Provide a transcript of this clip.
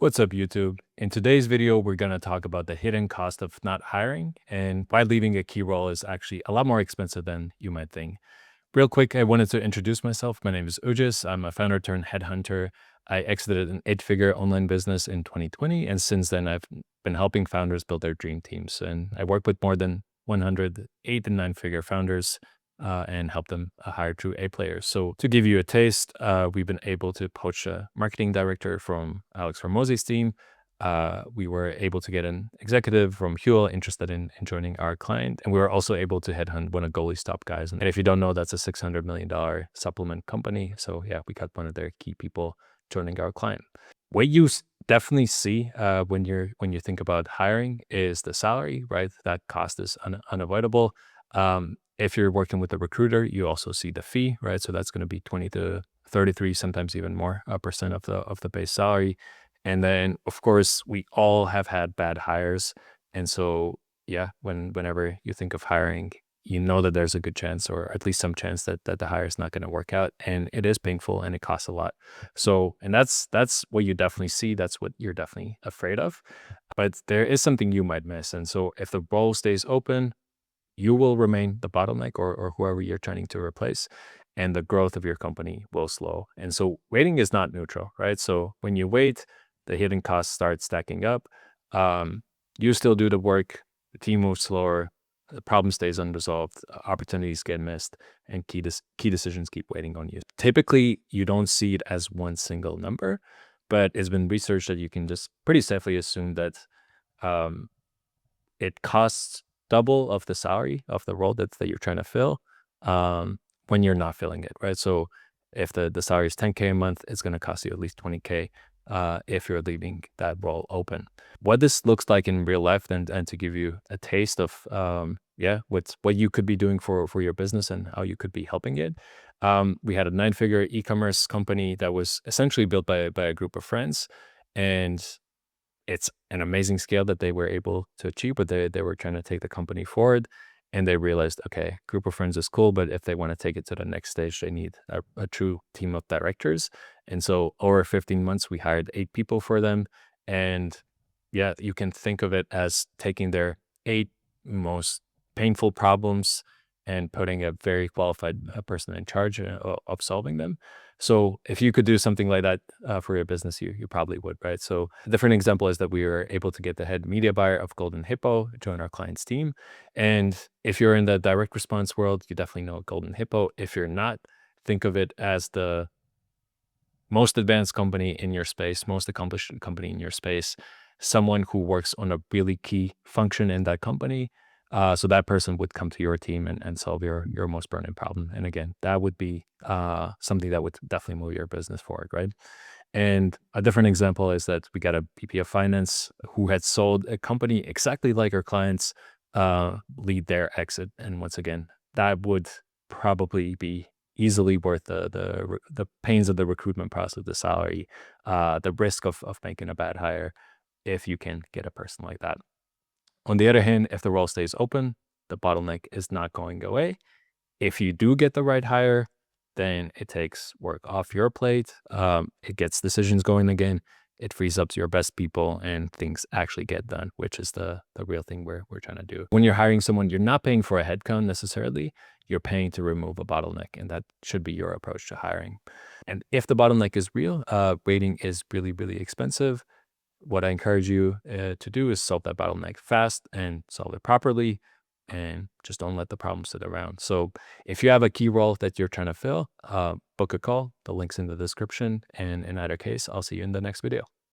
What's up, YouTube? In today's video, we're going to talk about the hidden cost of not hiring and why leaving a key role is actually a lot more expensive than you might think. Real quick, I wanted to introduce myself. My name is Ugis. I'm a founder turned headhunter. I exited an 8-figure online business in 2020, and since then, I've been helping founders build their dream teams. And I work with more than 100 8 and 9-figure founders and help them hire true A players. So to give you a taste, we've been able to poach a marketing director from Alex Hormozi's team. We were able to get an executive from Huel interested in joining our client. And we were also able to headhunt one of Goalie's top guys. And if you don't know, that's a $600 million supplement company. So yeah, we got one of their key people joining our client. What you definitely see when you think about hiring is the salary, right? That cost is unavoidable. If you're working with a recruiter, you also see the fee, right? So that's going to be 20 to 33, sometimes even more percent of the base salary. And then, of course, we all have had bad hires. And so, yeah, whenever you think of hiring, you know that there's a good chance, or at least some chance that the hire is not going to work out. And it is painful and it costs a lot. So, and that's what you definitely see. That's what you're definitely afraid of. But there is something you might miss. And so if the role stays open, you will remain the bottleneck or whoever you're trying to replace, and the growth of your company will slow. And so waiting is not neutral, right? So when you wait, the hidden costs start stacking up. You still do the work, the team moves slower, the problem stays unresolved, opportunities get missed, and key decisions keep waiting on you. Typically, you don't see it as one single number, but it's been researched that you can just pretty safely assume that it costs double of the salary of the role that you're trying to fill when you're not filling it, right? So if the salary is 10K a month, it's going to cost you at least 20K if you're leaving that role open. What this looks like in real life, and to give you a taste of what you could be doing for your business and how you could be helping it. We had a 9-figure e-commerce company that was essentially built by a group of friends, and it's an amazing scale that they were able to achieve, but they were trying to take the company forward, and they realized, okay, group of friends is cool, but if they want to take it to the next stage, they need a true team of directors. And so over 15 months, we hired 8 people for them. And yeah, you can think of it as taking their 8 most painful problems and putting a very qualified person in charge of solving them. So if you could do something like that for your business, you probably would, right? So a different example is that we were able to get the head media buyer of Golden Hippo join our client's team. And if you're in the direct response world, you definitely know Golden Hippo. If you're not, think of it as the most advanced company in your space, most accomplished company in your space, someone who works on a really key function in that company. So that person would come to your team and solve your most burning problem. And again, that would be something that would definitely move your business forward, right? And a different example is that we got a VP of finance who had sold a company exactly like our clients lead their exit. And once again, that would probably be easily worth the pains of the recruitment process, the salary, the risk of making a bad hire if you can get a person like that. On the other hand, if the role stays open, the bottleneck is not going away. If you do get the right hire, then it takes work off your plate. It gets decisions going again. It frees up your best people and things actually get done, which is the real thing we're trying to do. When you're hiring someone, you're not paying for a headcount necessarily. You're paying to remove a bottleneck, and that should be your approach to hiring. And if the bottleneck is real, waiting is really, really expensive. What I encourage you to do is solve that bottleneck fast and solve it properly, and just don't let the problem sit around. So if you have a key role that you're trying to fill, book a call. The link's in the description. And in either case, I'll see you in the next video.